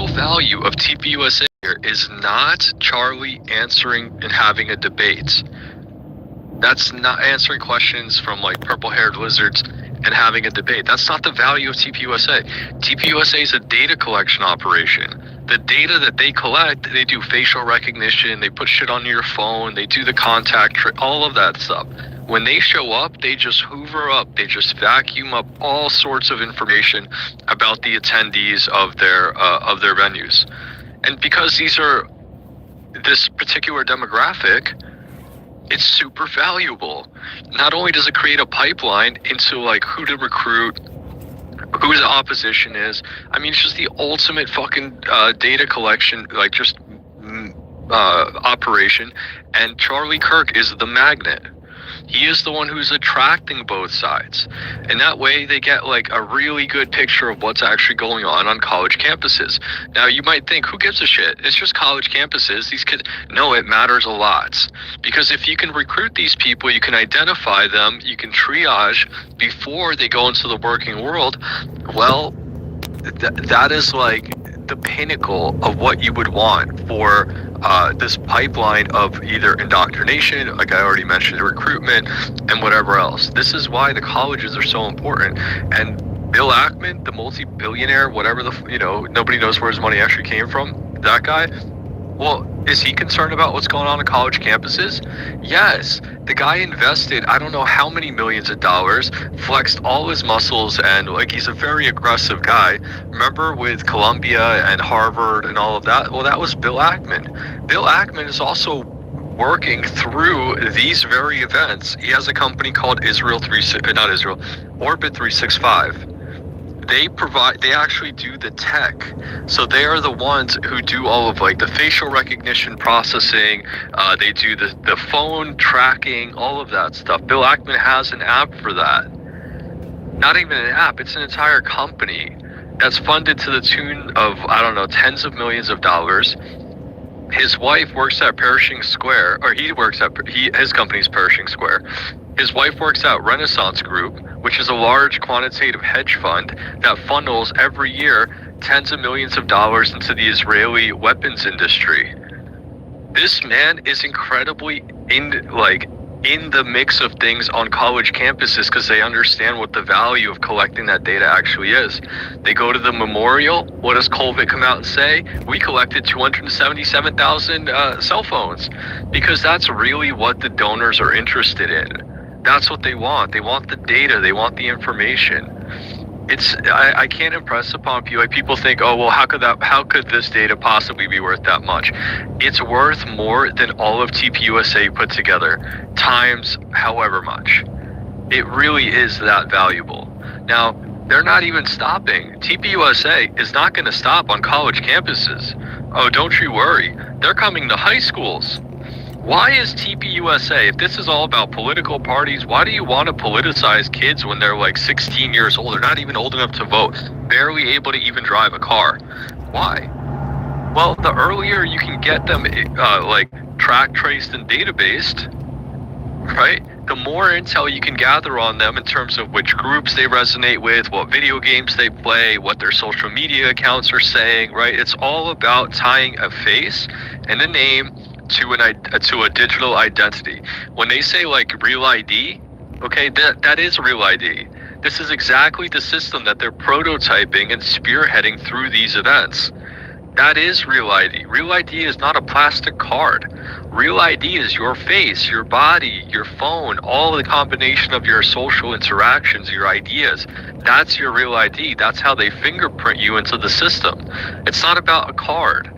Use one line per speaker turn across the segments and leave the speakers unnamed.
real value of TPUSA here is not Charlie answering and having a debate. That's not answering questions from like purple-haired lizards and having a debate. That's not the value of TPUSA. TPUSA is a data collection operation. The data that they collect, they do facial recognition, they put shit on your phone, they do the contact, all of that stuff. When they show up, they just hoover up, they just vacuum up all sorts of information about the attendees of their venues. And because these are this particular demographic, it's super valuable. Not only does it create a pipeline into like who to recruit, who the opposition is. I mean, it's just the ultimate fucking data collection, like just operation. And Charlie Kirk is the magnet. He is the one who's attracting both sides. And that way they get like a really good picture of what's actually going on college campuses. Now you might think, who gives a shit? It's just college campuses. These kids, no, it matters a lot. Because if you can recruit these people, you can identify them, you can triage before they go into the working world, well, that is like the pinnacle of what you would want for this pipeline of either indoctrination, like I already mentioned, recruitment, and whatever else. This is why the colleges are so important. And Bill Ackman, the multi-billionaire, whatever nobody knows where his money actually came from, that guy, well, is he concerned about what's going on in college campuses? Yes. The guy invested, I don't know how many millions of dollars, flexed all his muscles, and like he's a very aggressive guy. Remember with Columbia and Harvard and all of that? Well, that was Bill Ackman. Bill Ackman is also working through these very events. He has a company called Orbit 365. They actually do the tech. So they are the ones who do all of like the facial recognition processing. They do the phone tracking, all of that stuff. Bill Ackman has an app for that. Not even an app, it's an entire company that's funded to the tune of, I don't know, tens of millions of dollars. His wife works at Pershing Square, or his company's Pershing Square. His wife works at Renaissance Group, which is a large quantitative hedge fund that funnels every year tens of millions of dollars into the Israeli weapons industry. This man is incredibly in the mix of things on college campuses because they understand what the value of collecting that data actually is. They go to the memorial. What does Colvett come out and say? We collected 277,000 cell phones, because that's really what the donors are interested in. That's what they want. They want the data. They want the information. I can't impress upon people. Like, people think, oh, well, how could this data possibly be worth that much? It's worth more than all of TPUSA put together, times however much. It really is that valuable. Now, they're not even stopping. TPUSA is not going to stop on college campuses. Oh, don't you worry. They're coming to high schools. Why is TPUSA, if this is all about political parties, why do you want to politicize kids when they're like 16 years old? They're not even old enough to vote, barely able to even drive a car. Why? Well, the earlier you can get them track, traced, and databased, right? The more intel you can gather on them in terms of which groups they resonate with, what video games they play, what their social media accounts are saying, right? It's all about tying a face and a name to a digital identity. When they say like real ID, okay, that is real ID. This is exactly the system that they're prototyping and spearheading through these events. That is real ID. Real ID is not a plastic card. Real ID is your face, your body, your phone, all the combination of your social interactions, your ideas. That's your real ID. That's how they fingerprint you into the system. It's not about a card.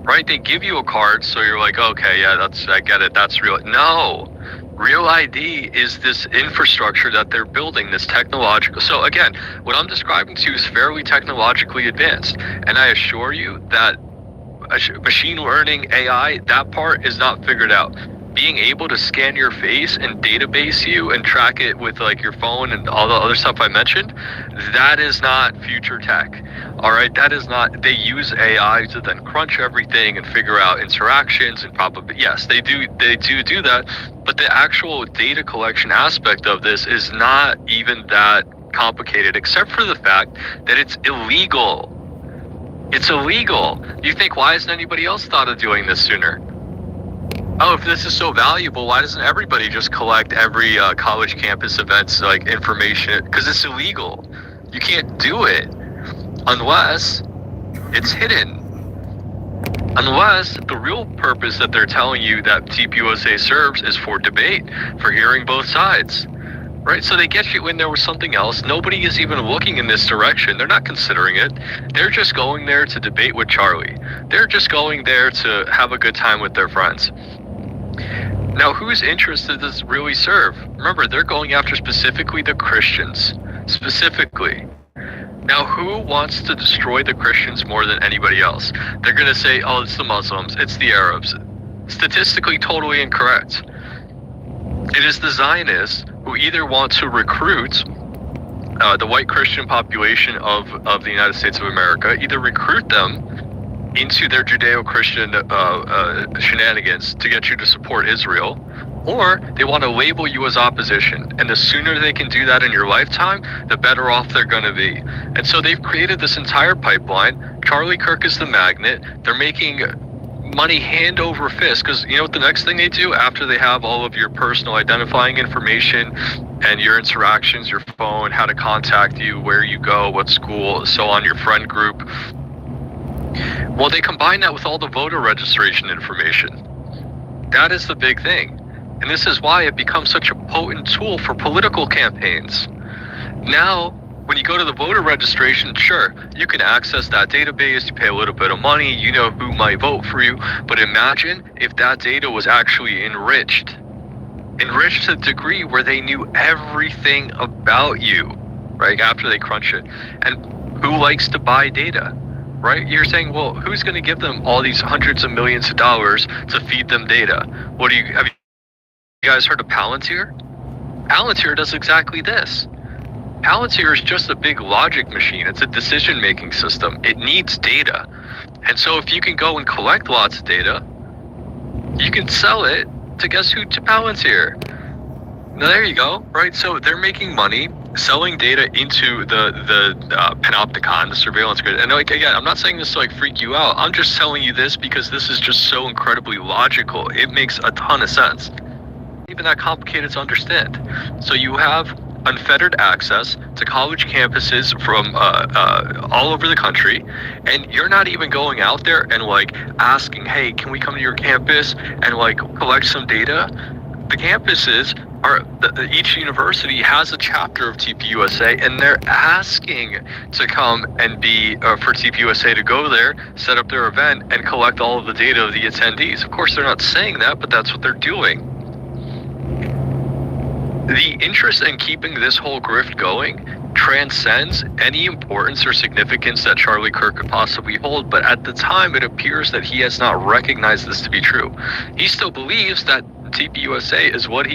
Right? They give you a card, so you're like, okay, yeah, I get it, that's real. No, real ID is this infrastructure that they're building, this technological. So again, what I'm describing to you is fairly technologically advanced. And I assure you that machine learning, AI, that part is not figured out. Being able to scan your face and database you and track it with like your phone and all the other stuff I mentioned, that is not future tech. All right, that is not. They use AI to then crunch everything and figure out interactions and probably, yes, they do that. But the actual data collection aspect of this is not even that complicated, except for the fact that it's illegal. It's illegal. You think, why hasn't anybody else thought of doing this sooner? Oh, if this is so valuable, why doesn't everybody just collect every college campus events like information? Because it's illegal. You can't do it unless it's hidden. Unless the real purpose that they're telling you that TPUSA serves is for debate, for hearing both sides. Right, so they get you in there with something else. Nobody is even looking in this direction. They're not considering it. They're just going there to debate with Charlie. They're just going there to have a good time with their friends. Now, whose interest does this really serve? Remember, they're going after specifically the Christians. Specifically. Now, who wants to destroy the Christians more than anybody else? They're going to say, oh, it's the Muslims, it's the Arabs. Statistically, totally incorrect. It is the Zionists who either want to recruit the white Christian population of the United States of America, either recruit them into their Judeo-Christian shenanigans to get you to support Israel, or they want to label you as opposition. And the sooner they can do that in your lifetime, the better off they're going to be. And so they've created this entire pipeline. Charlie Kirk is the magnet. They're making money hand over fist, because you know what the next thing they do after they have all of your personal identifying information and your interactions, your phone, how to contact you, where you go, what school, so on, your friend group. Well, they combine that with all the voter registration information. That is the big thing. And this is why it becomes such a potent tool for political campaigns. Now, when you go to the voter registration, sure, you can access that database, you pay a little bit of money, you know who might vote for you, but imagine if that data was actually enriched to a degree where they knew everything about you, right, after they crunch it. And who likes to buy data, right? You're saying, well, who's going to give them all these hundreds of millions of dollars to feed them data? Have you guys heard of Palantir? Palantir does exactly this. Palantir is just a big logic machine. It's a decision-making system. It needs data. And so if you can go and collect lots of data, you can sell it to guess who? To Palantir. Now there you go, right? So they're making money selling data into the panopticon, the surveillance grid. And like, again, I'm not saying this to like freak you out. I'm just telling you this because this is just so incredibly logical. It makes a ton of sense. Even that complicated to understand. So you have unfettered access to college campuses from all over the country, and you're not even going out there and like asking, hey, can we come to your campus and like collect some data? The campuses are, each university has a chapter of TPUSA, and they're asking to come and be, for TPUSA to go there, set up their event, and collect all of the data of the attendees. Of course, they're not saying that, but that's what they're doing. The interest in keeping this whole grift going transcends any importance or significance that Charlie Kirk could possibly hold, but at the time it appears that he has not recognized this to be true. He still believes that TPUSA is what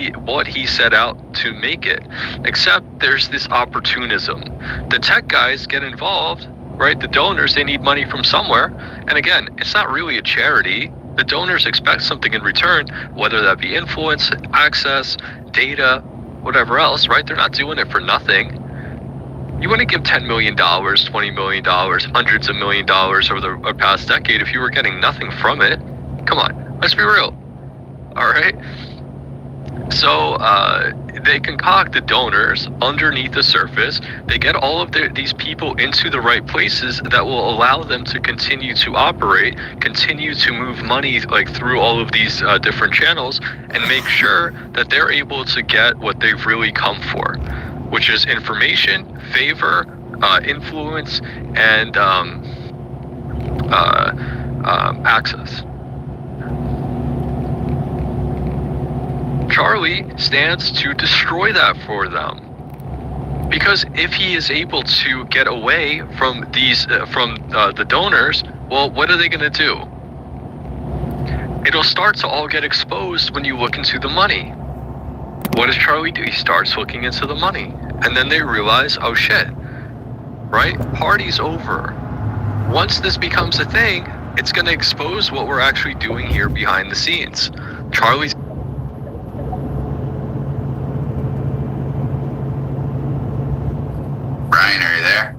he set out to make it, except there's this opportunism. The tech guys get involved, right? The donors, they need money from somewhere, and again, it's not really a charity. The donors expect something in return, whether that be influence, access, data, whatever else, right? They're not doing it for nothing. You wouldn't give $10 million, $20 million, hundreds of $1 million over the past decade if you were getting nothing from it. Come on, let's be real. All right? So they concoct the donors underneath the surface. They get all of these people into the right places that will allow them to continue to operate, continue to move money like through all of these different channels, and make sure that they're able to get what they've really come for, which is information, favor, influence, and access. Charlie stands to destroy that for them, because if he is able to get away from these the donors, well, what are they going to do? It'll start to all get exposed when you look into the money. What does Charlie do? He starts looking into the money, and then they realize, oh shit, right? Party's over. Once this becomes a thing, it's going to expose what we're actually doing here behind the scenes. Charlie's
Brian, are you there?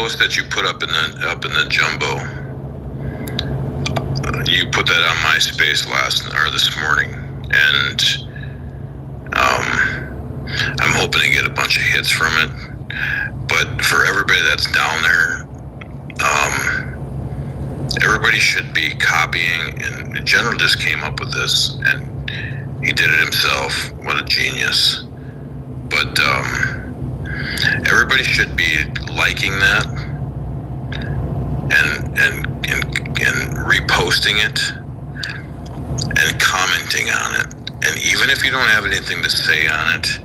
post that you put up in the jumbo, you put that on MySpace this morning, and I'm hoping to get a bunch of hits from it. But for everybody that's down there, everybody should be copying. And the General just came up with this, and he did it himself. What a genius! But everybody should be liking that and reposting it and commenting on it. And even if you don't have anything to say on it,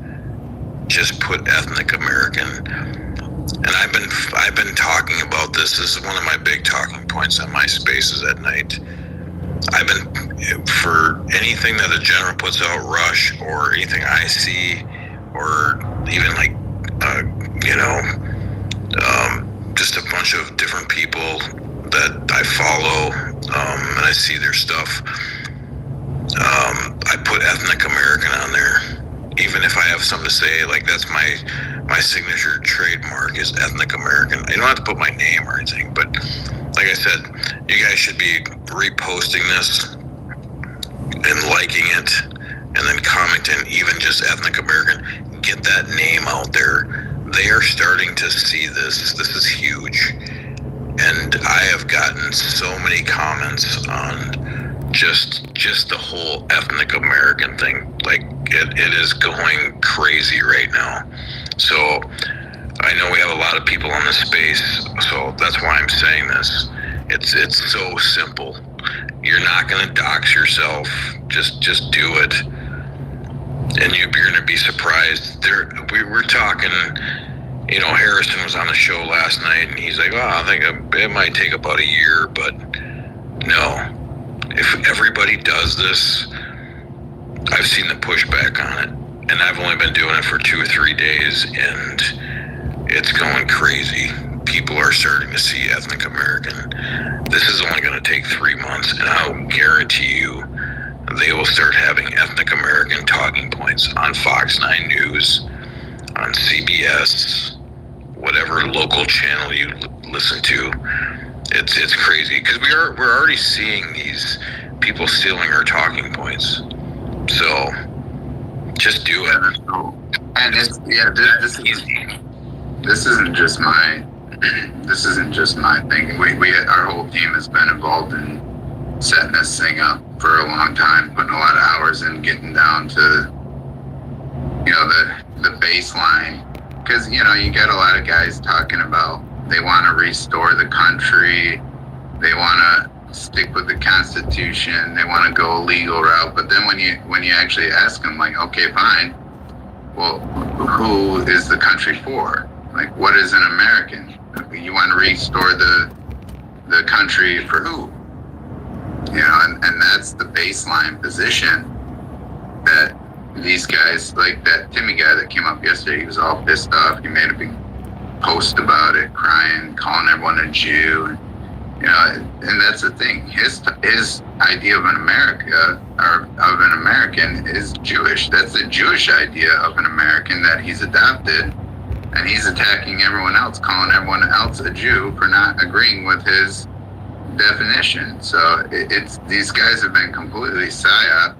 just put ethnic American. And I've been talking about this. This is one of my big talking points on my spaces at night. I've been, for anything that a General puts out, Rush, or anything I see, or even like, just a bunch of different people that I follow, and I see their stuff. I put ethnic American on there, even if I have something to say. Like, that's my signature trademark is ethnic American. I don't have to put my name or anything, but like I said, you guys should be reposting this and liking it, and then commenting, even just ethnic American. Get that name out there. They are starting to see this. This is huge. And I have gotten so many comments on just the whole ethnic American thing. Like, it is going crazy right now. So I know we have a lot of people on this space, so that's why I'm saying this. It's so simple. You're not going to dox yourself. Just do it. And you're going to be surprised. We were talking, Harrison was on the show last night, and he's like, I think it might take about a year, but no. If everybody does this, I've seen the pushback on it, and I've only been doing it for 2 or 3 days, and it's going crazy. People are starting to see ethnic American. This is only going to take 3 months, and I'll guarantee you they will start having ethnic American talking points on Fox 9 News, on CBS, whatever local channel you listen to. It's crazy, because we're already seeing these people stealing our talking points. So just do it.
And this isn't just my thing. We our whole team has been involved in setting this thing up for a long time, putting a lot of hours in, getting down to the baseline, because you get a lot of guys talking about they want to restore the country, they want to stick with the Constitution, they want to go a legal route. But then when you actually ask them, like, okay, fine, well, who is the country for? Like, what is an American? You want to restore the country for who? And that's the baseline position that these guys, like that Timmy guy that came up yesterday, he was all pissed off. He made a big post about it, crying, calling everyone a Jew. And that's the thing. His idea of an America, or of an American, is Jewish. That's the Jewish idea of an American that he's adopted, and he's attacking everyone else, calling everyone else a Jew for not agreeing with his definition. So it's these guys have been completely psyop,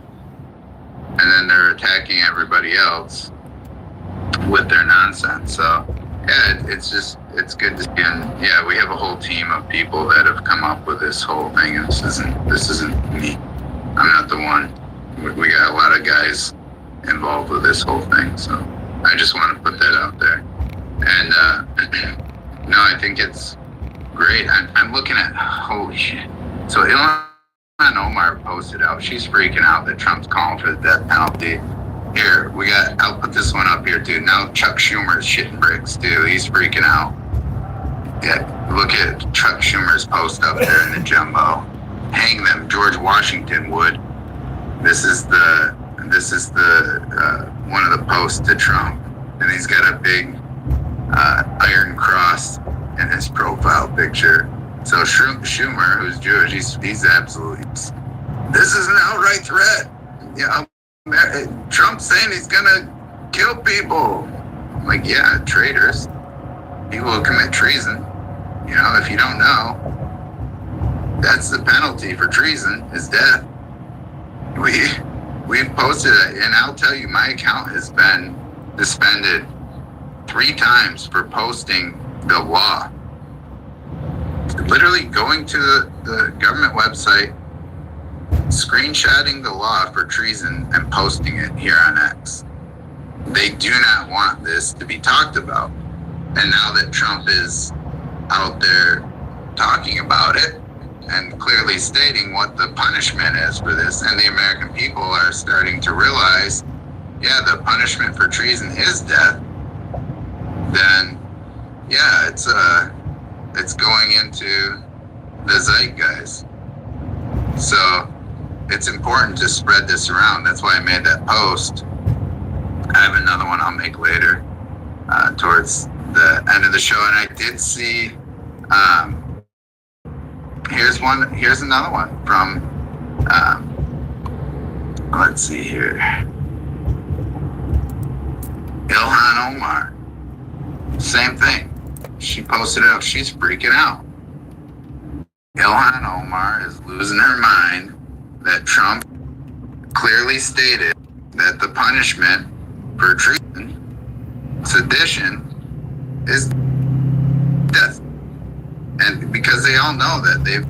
and then they're attacking everybody else with their nonsense. So yeah, it's good to see. And yeah, we have a whole team of people that have come up with this whole thing. And this isn't me. I'm not the one. We got a lot of guys involved with this whole thing. So I just want to put that out there. And no, I think it's great. I'm looking at, holy shit. So Ilhan Omar posted out. She's freaking out that Trump's calling for the death penalty. Here, I'll put this one up here, dude. Now Chuck Schumer's shitting bricks, too. He's freaking out. Yeah, look at Chuck Schumer's post up there in the jumbo. Hang them, George Washington would. This is the one of the posts to Trump. And he's got a big iron cross in his profile picture. So Schumer, who's Jewish, he's absolutely, this is an outright threat. Trump's saying he's gonna kill people. I'm like, yeah, traitors. People who commit treason. You know, if you don't know, that's the penalty for treason, is death. We've posted it, and I'll tell you, my account has been suspended 3 times for posting the law. Literally going to the government website, screenshotting the law for treason and posting it here on X. They do not want this to be talked about. And now that Trump is out there talking about it and clearly stating what the punishment is for this, and the American people are starting to realize, yeah, the punishment for treason is death, then yeah, it's going into the zeitgeist. So it's important to spread this around. That's why I made that post. I have another one I'll make later, towards the end of the show. And I did see, here's another one from, let's see here. Ilhan Omar. Same thing. She posted it up. She's freaking out. Ilhan Omar is losing her mind that Trump clearly stated that the punishment for treason, sedition, is death. And because they all know that they've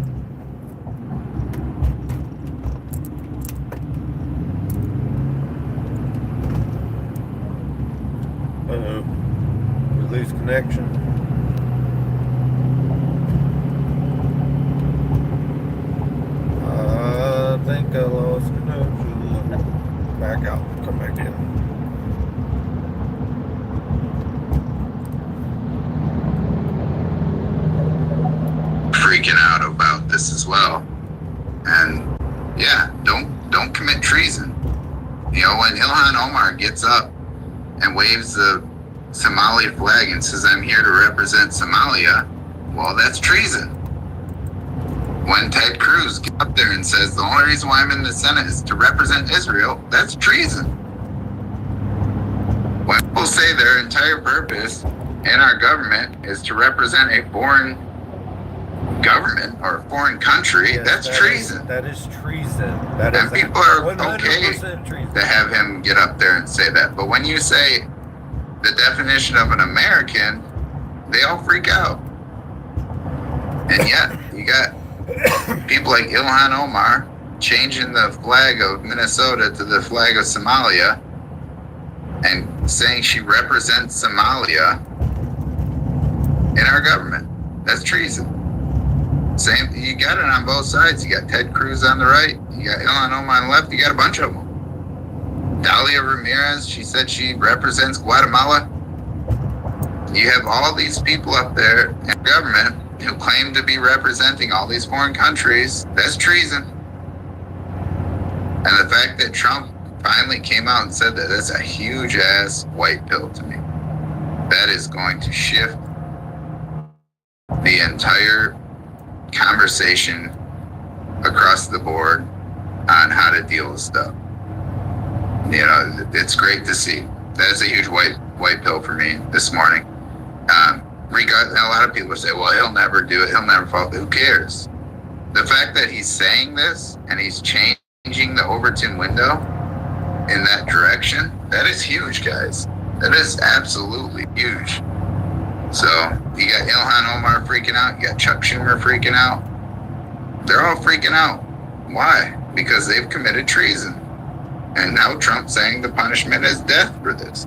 we lose connection. I think I lost connection. Back out. Come back in.
freaking out about this as well. And yeah, don't commit treason. You know, when Ilhan Omar gets up and waves the Somali flag and says, "I'm here to represent Somalia," well, that's treason. When Ted Cruz gets up there and says, "The only reason why I'm in the Senate is to represent Israel," that's treason. When people say their entire purpose in our government is to represent a foreign government or a foreign country,
Yes,
that's treason.
That is treason. That
And
is
people are
100%
okay
treason.
to have him get up there and say that. But when you say the definition of an American, they all freak out. And yet, you got people like Ilhan Omar changing the flag of Minnesota to the flag of Somalia and saying she represents Somalia in our government. That's treason. Same, you got it on both sides. You got Ted Cruz on the right, you got Ilhan Omar on the left, you got a bunch of them. Dalia Ramirez, she said she represents Guatemala. You have all these people up there in government who claim to be representing all these foreign countries. That's treason. And the fact that Trump finally came out and said that, that's a huge ass white pill to me. That is going to shift the entire conversation across the board on how to deal with stuff. You know, it's great to see. That's a huge white pill for me this morning. A lot of people say, well, he'll never do it. He'll never fall. Who cares? The fact that he's saying this and he's changing the Overton window in that direction, that is huge, guys. That is absolutely huge. So you got Ilhan Omar freaking out. You got Chuck Schumer freaking out. They're all freaking out. Why? Because they've committed treason. And now Trump's saying the punishment is death for this.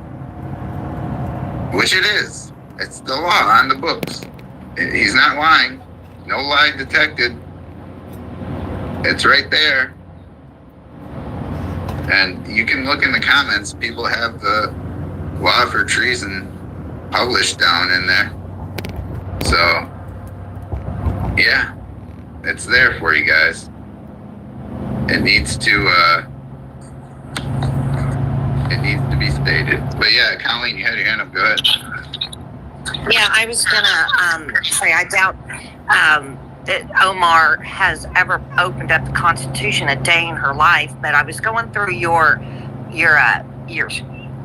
Which it is. It's the law on the books. He's not lying. No lie detected. It's right there. And you can look in the comments. People have the law for treason published down in there. So, yeah, it's there for you guys. It needs to be stated. But yeah, Colleen, you had your hand up. Go ahead.
Yeah, I was gonna say I doubt that Omar has ever opened up the Constitution a day in her life. But I was going through your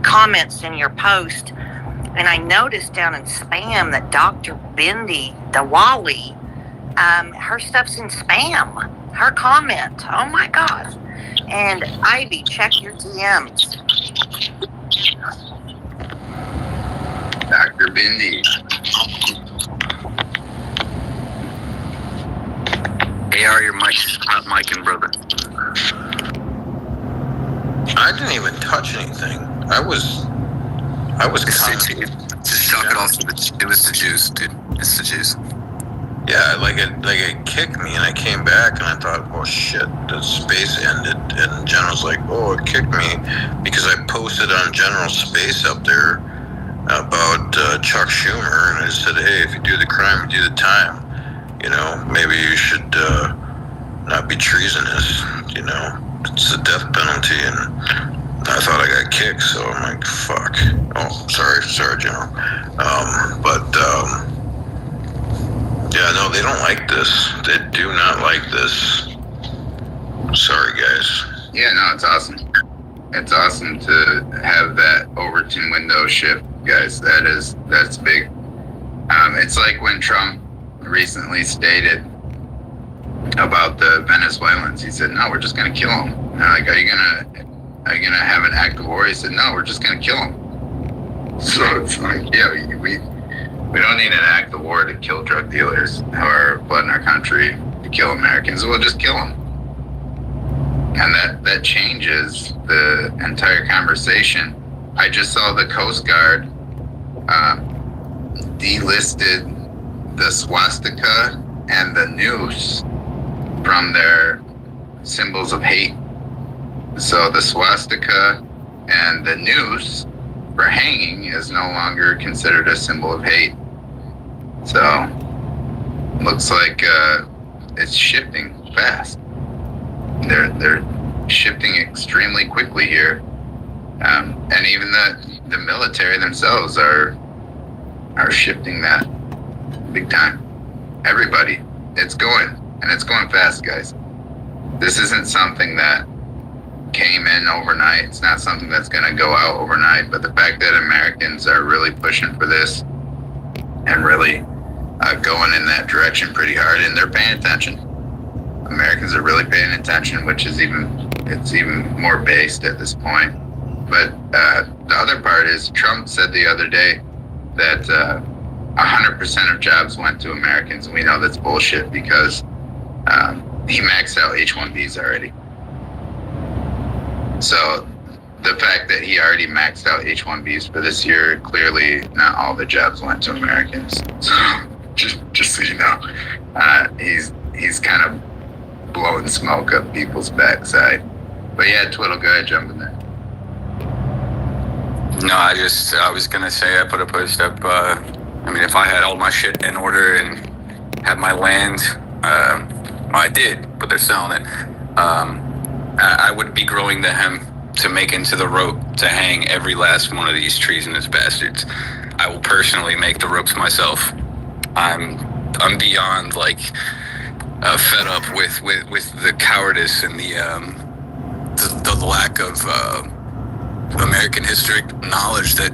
comments in your post, And I noticed down in spam that Dr. Bindi, the Wally, her stuff's in spam. Her comment. Oh my gosh. And Ivy, check your DMs.
Dr. Bindi.
AR, your mic's not micing, brother.
I didn't even touch anything. I was
Just chalk it off to it was the juice, dude. It's the juice.
Yeah, it kicked me, and I came back, and I thought, oh shit, the space ended. And General's like, oh, it kicked me because I posted on General Space up there about Chuck Schumer, and I said, hey, if you do the crime, you do the time. You know, maybe you should not be treasonous. You know, it's a death penalty, and I thought I got kicked, so I'm like, fuck. Oh, sorry, General. Yeah, no, they don't like this. They do not like this. Sorry, guys.
Yeah, no, it's awesome. It's awesome to have that Overton window shift, guys. That's big. It's like when Trump recently stated about the Venezuelans. He said, "No, we're just gonna kill them." And they're like, are you gonna have an act of war? He said, "No, we're just gonna kill them." So it's like, yeah, we don't need an act of war to kill drug dealers who are flooding our country, to kill Americans. We'll just kill them. And that changes the entire conversation. I just saw the Coast Guard delisted the swastika and the noose from their symbols of hate. So the swastika and the noose for hanging is no longer considered a symbol of hate. So looks like it's shifting fast. They're shifting extremely quickly here, and even the military themselves are shifting that big time. Everybody, it's going fast, guys. This isn't something that came in overnight. It's not something that's going to go out overnight. But the fact that Americans are really pushing for this and really going in that direction pretty hard, and they're paying attention. Americans are really paying attention, which is even more based at this point. But the other part is Trump said the other day that 100% of jobs went to Americans, and we know that's bullshit because he maxed out H-1Bs already. So the fact that he already maxed out H-1Bs for this year, clearly not all the jobs went to Americans. So just so you know, he's kind of blowing smoke up people's backside. But yeah, Twiddle, go ahead, jump in there.
No, I was gonna say I put a post up. I mean, if I had all my shit in order and had my land, well, I did, but they're selling it. I would be growing the hemp to make into the rope to hang every last one of these treasonous bastards. I will personally make the ropes myself. I'm beyond fed up with the cowardice and the lack of American history knowledge that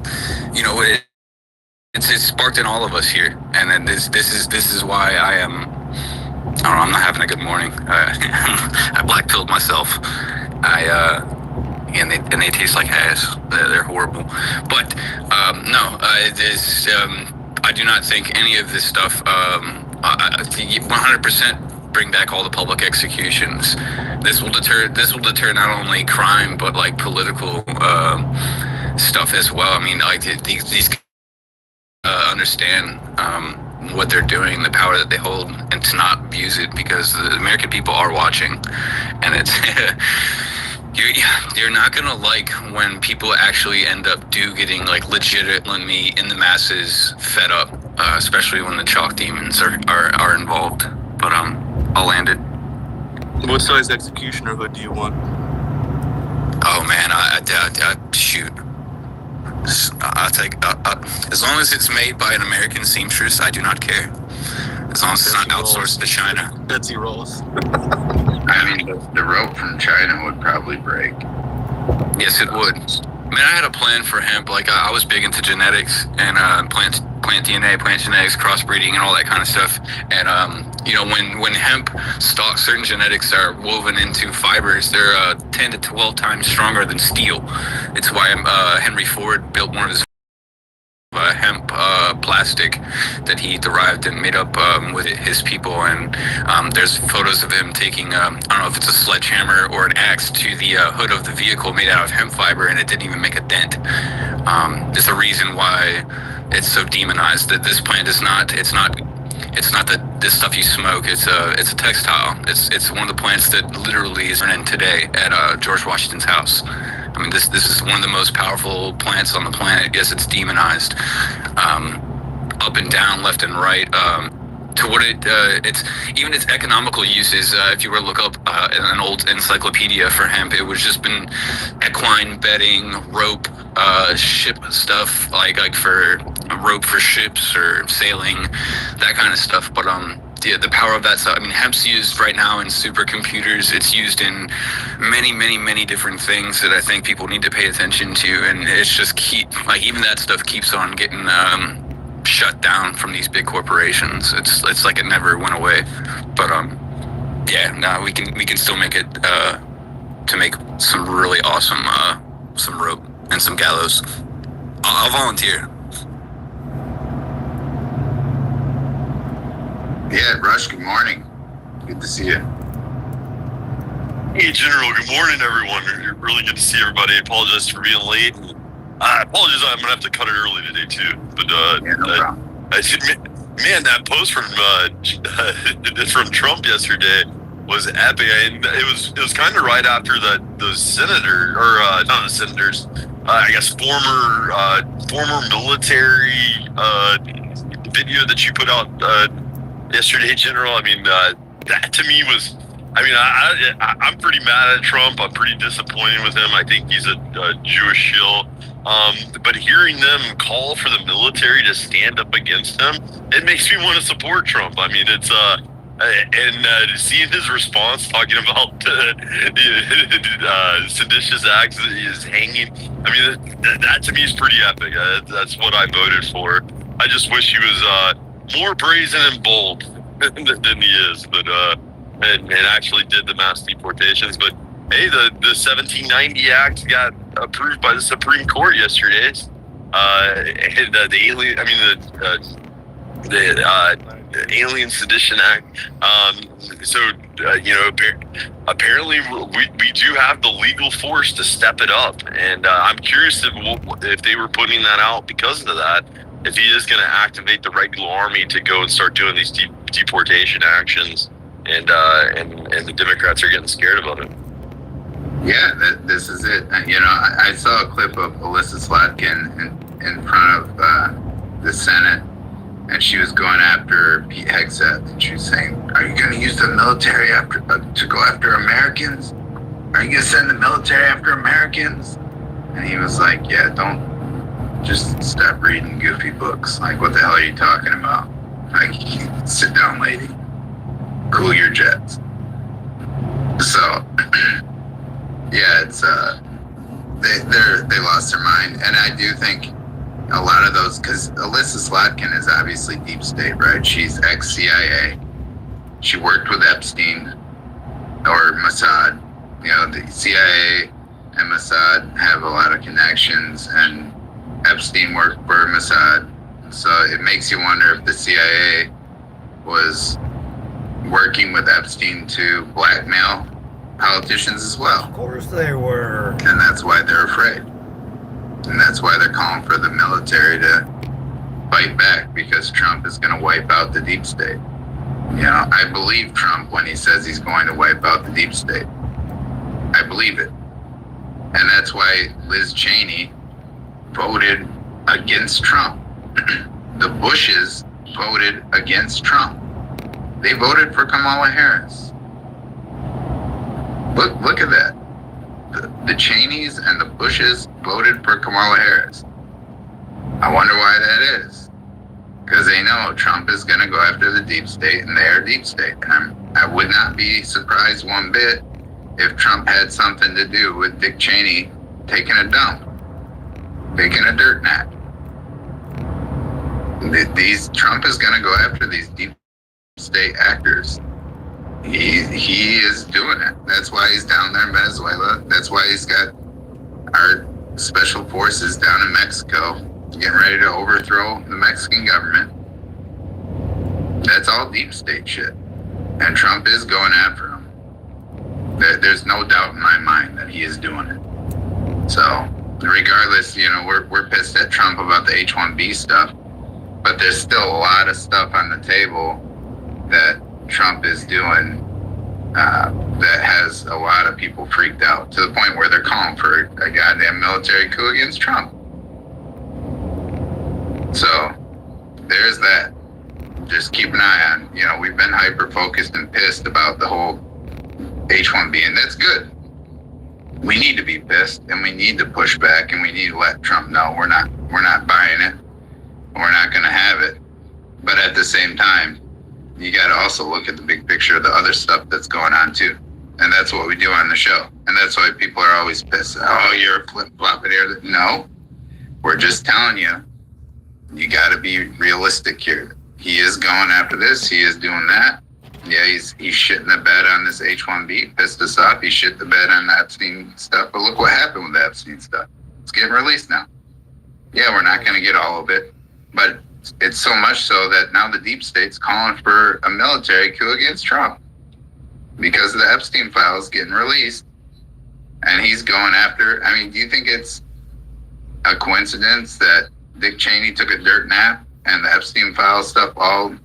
it's sparked in all of us here, and then this is why I am. I don't know, I'm not having a good morning. I black pilled myself. And they taste like ass. They're horrible. But no, it is. I do not think any of this stuff. 100% bring back all the public executions. This will deter not only crime but political stuff as well. I mean, these understand what they're doing, the power that they hold, and to not abuse it, because the American people are watching, and it's you're not gonna like when people actually end up getting legitimately in the masses fed up, especially when the chalk demons are involved. But I'll land it.
What size executioner hood do you want?
Oh man, I shoot. I'll take as long as it's made by an American seamstress. I do not care. As long as it's not outsourced to China.
Betsy rolls.
I mean, the rope from China would probably break.
Yes, it would. I mean, I had a plan for hemp. Like, I was big into genetics and plant DNA, plant genetics, crossbreeding, and all that kind of stuff. And you know, when hemp stalks, certain genetics are woven into fibers. They're 10 to 12 times stronger than steel. It's why Henry Ford built one of his hemp plastic that he derived and made up with his people. And there's photos of him taking, I don't know if it's a sledgehammer or an axe to the hood of the vehicle made out of hemp fiber, and it didn't even make a dent. There's a reason why it's so demonized. That this plant is not, it's not this stuff you smoke. It's a textile. It's one of the plants that literally is in today at George Washington's house. I mean, this is one of the most powerful plants on the planet. Yes, it's demonized, up and down, left and right. To what it's even its economical uses. If you were to look up an old encyclopedia for hemp, it was just been equine bedding, rope, ship stuff, like for a rope for ships or sailing, that kind of stuff. But the power of that stuff. I mean, hemp's used right now in supercomputers. It's used in many different things that I think people need to pay attention to. And it's just even that stuff keeps on getting shut down from these big corporations. It's like it never went away. But yeah, no, we can still make it to make some really awesome some rope and some gallows. I'll volunteer.
Yeah, Rush, good morning. Good to see you.
Hey, General, good morning, everyone. Really good to see everybody. I apologize for being late. I apologize, I'm going to have to cut it early today, too. But,
Yeah, no problem.
man, that post from Trump yesterday was epic. And it was kind of right after those senators, or not the senators, I guess former military video that you put out yesterday, General. I mean, that to me was, I mean, I'm pretty mad at Trump. I'm pretty disappointed with him. I think he's a Jewish shill. But hearing them call for the military to stand up against him, it makes me want to support Trump. I mean, it's and seeing his response talking about seditious acts that he is hanging. I mean, that to me is pretty epic. That's what I voted for. I just wish he was more brazen and bold than he is, but and actually did the mass deportations. But hey, the 1790 Act got approved by the Supreme Court yesterday. And the alien, I mean the Alien Sedition Act. So you know, apparently we do have the legal force to step it up, and I'm curious if they were putting that out because of that. If he is going to activate the regular army to go and start doing these deportation actions, and the Democrats are getting scared about it.
Yeah, this is it. You know, I saw a clip of Alyssa Slatkin in front of the Senate, and she was going after Pete Hegseth, and she was saying, "Are you going to use the military to go after Americans? Are you going to send the military after Americans?" And he was like, "Yeah, don't. Just stop reading goofy books. Like, what the hell are you talking about? Like, sit down, lady. Cool your jets." So, yeah, it's they lost their mind, and I do think a lot of those, because Alyssa Slatkin is obviously deep state, right? She's ex-CIA. She worked with Epstein or Mossad. You know, the CIA and Mossad have a lot of connections, and Epstein worked for Mossad. So it makes you wonder if the CIA was working with Epstein to blackmail politicians as well.
Of course they were.
And that's why they're afraid. And that's why they're calling for the military to fight back, because Trump is going to wipe out the deep state. You know, I believe Trump when he says he's going to wipe out the deep state. I believe it. And that's why Liz Cheney voted against Trump. The Bushes voted against Trump. They voted for Kamala Harris. Look at that. The Cheneys and the Bushes voted for Kamala Harris. I wonder why that is. Because they know Trump is going to go after the deep state, and they are deep state. And I would not be surprised one bit if Trump had something to do with Dick Cheney taking a dump. taking a dirt nap. Trump is going to go after these deep state actors. He is doing it. That's why he's down there in Venezuela. That's why he's got our special forces down in Mexico getting ready to overthrow the Mexican government. That's all deep state shit. And Trump is going after him. There's no doubt in my mind that he is doing it. So regardless, we're pissed at Trump about the H-1B stuff, but there's still a lot of stuff on the table that Trump is doing that has a lot of people freaked out, to the point where they're calling for a goddamn military coup against Trump. So there's that. Just keep an eye on, we've been hyper-focused and pissed about the whole H-1B, and that's good. We need to be pissed, and we need to push back, and we need to let Trump know we're not buying it. We're not going to have it. But at the same time, you got to also look at the big picture of the other stuff that's going on too. And that's what we do on the show. And that's why people are always pissed. Oh, you're flip-flopping here. No, we're just telling you, you got to be realistic here. He is going after this. He is doing that. Yeah, he's shitting the bed on this H-1B, pissed us off. He shit the bed on the Epstein stuff. But look what happened with the Epstein stuff. It's getting released now. Yeah, we're not going to get all of it. But it's so much so that now the deep state's calling for a military coup against Trump because of the Epstein files getting released. And he's going after, do you think it's a coincidence that Dick Cheney took a dirt nap and the Epstein file stuff all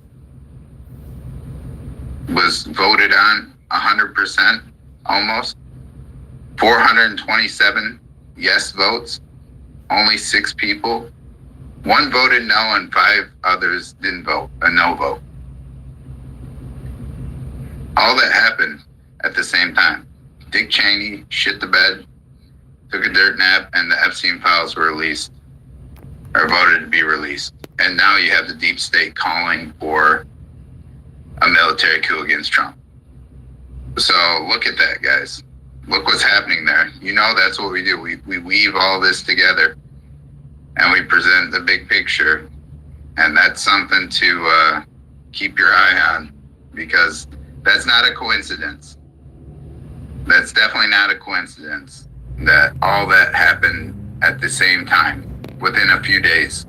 was voted on 100%, almost? 427 yes votes, only 6 people. 1 voted no and 5 others didn't vote, a no vote. All that happened at the same time. Dick Cheney shit the bed, took a dirt nap, and the Epstein files were released, or voted to be released. And now you have the deep state calling for a military coup against Trump. So look at that, guys. Look what's happening there. That's what we do. We weave all this together and we present the big picture. And that's something to keep your eye on, because that's not a coincidence. That's definitely not a coincidence that all that happened at the same time, within a few days.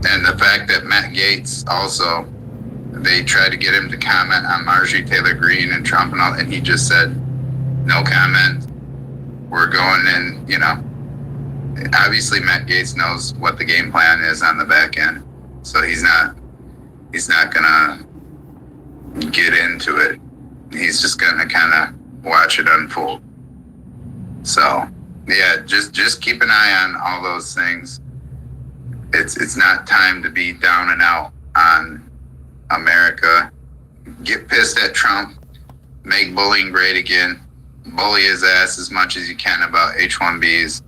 And the fact that Matt Gaetz also, they tried to get him to comment on Marjorie Taylor Greene and Trump and all, and he just said, no comment. We're going in, Obviously Matt Gaetz knows what the game plan is on the back end. So he's not gonna get into it. He's just gonna kind of watch it unfold. So yeah, just keep an eye on all those things. It's not time to be down and out on America. Get pissed at Trump. Make bullying great again. Bully his ass as much as you can about H-1Bs.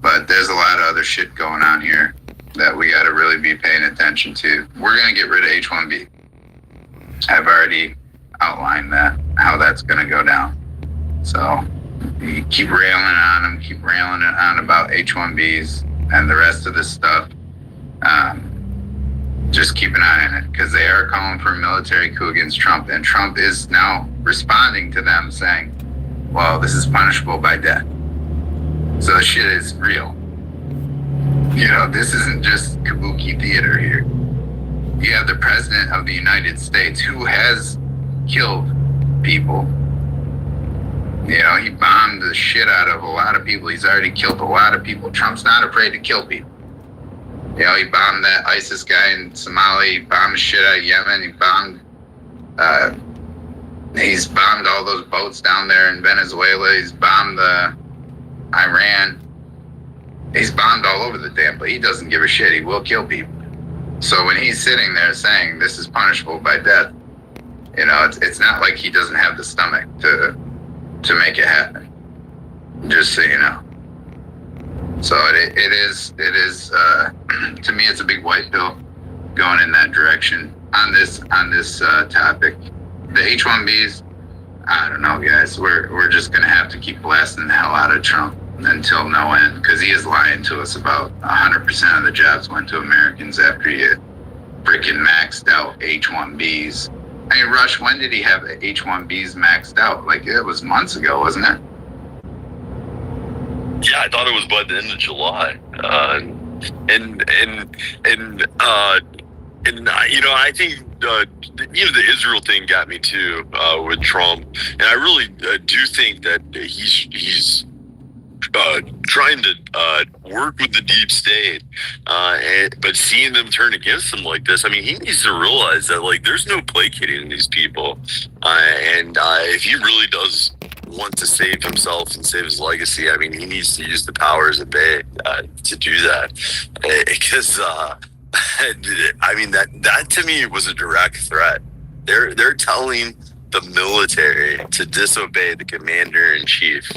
But there's a lot of other shit going on here that we got to really be paying attention to. We're going to get rid of H-1B. I've already outlined that, how that's going to go down. So you keep railing on them, keep railing on about H-1Bs and the rest of this stuff. Just keep an eye on it, because they are calling for a military coup against Trump, and Trump is now responding to them saying, well, this is punishable by death. So the shit is real. This isn't just kabuki theater here. You have the president of the United States who has killed people. He bombed the shit out of a lot of people. He's already killed a lot of people. Trump's not afraid to kill people. He bombed that ISIS guy in Somalia. He bombed the shit out of Yemen. He's bombed all those boats down there in Venezuela. He's bombed Iran. He's bombed all over the damn place. He doesn't give a shit. He will kill people. So when he's sitting there saying this is punishable by death, it's not like he doesn't have the stomach to make it happen. Just so you know. So it is to me, it's a big white pill going in that direction on this topic. The H-1Bs, I don't know, guys. We're just gonna have to keep blasting the hell out of Trump. until no end, because he is lying to us about 100% of the jobs went to Americans after he had freaking maxed out H-1Bs. I mean, Rush, when did he have H-1Bs maxed out? Like, it was months ago, wasn't it?
Yeah, I thought it was by the end of July. I think the Israel thing got me too with Trump, and I really do think that he's trying to work with the deep state, but seeing them turn against him like this, I mean, he needs to realize that like there's no placating these people, and if he really does want to save himself and save his legacy, I mean, he needs to use the powers that they to do that, because I mean that to me was a direct threat. They're telling the military to disobey the commander in chief.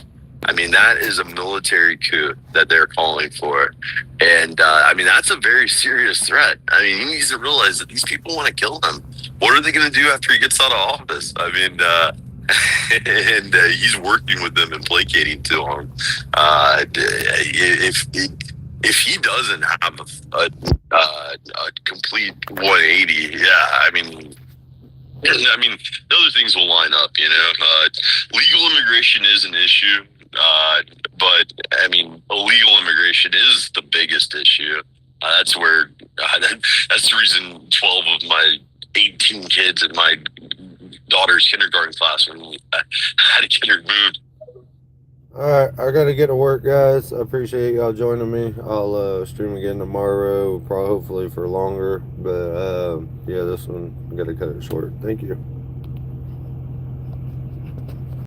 I mean, that is a military coup that they're calling for. And, I mean, that's a very serious threat. I mean, he needs to realize that these people want to kill him. What are they going to do after he gets out of office? I mean, and he's working with them and placating to them. If he doesn't have a complete 180, yeah, I mean, the other things will line up, legal immigration is an issue. But I mean, illegal immigration is the biggest issue. That's where that's the reason 12 of my 18 kids in my daughter's kindergarten class when we had to get her moved.
All right, I gotta get to work, guys. I appreciate y'all joining me. I'll stream again tomorrow, probably hopefully for longer. But yeah, this one I gotta cut it short. Thank you.